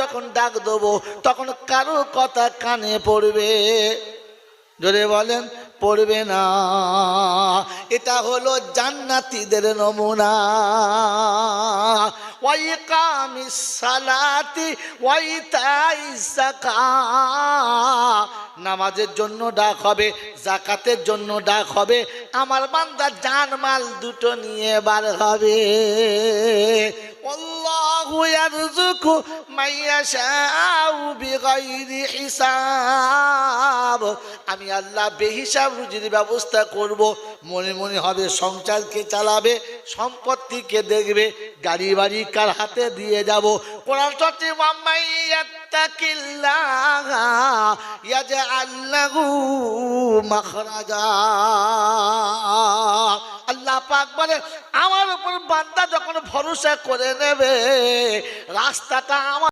যখন ডাক দেবো তখন কারো কথা কানে পড়বে? জোরে বলেন, পড়বে না। এটা হলো জান্নাতীদের নমুনা। ওয়াইকামিস সালাতি ওয়াইতাইজ যাকাত, নামাজের জন্য ডাক হবে, যাকাতের জন্য ডাক হবে, আমার বান্দা জানমাল দুটো নিয়ে বার হবে। আল্লাহু ইয়ারযুকু মাইয়াশাউ বিগাইরি হিসাব, আমি আল্লাহ বেহিসাব রুজির ব্যবস্থা করব। মনে মনে হবে সংসারকে চালাবে, সম্পত্তিকে দেখবে, গাড়ি বাড়ি কার হাতে দিয়ে যাব। কোরআন চর্চে মাইয়াত্তাকিল্লাহ ইয়াজআল লাহু মাখরাজা। আল্লাহ পাক বলে, আমার উপর বান্দা যখন ভরসা করে নেবে, রাস্তাটা আমার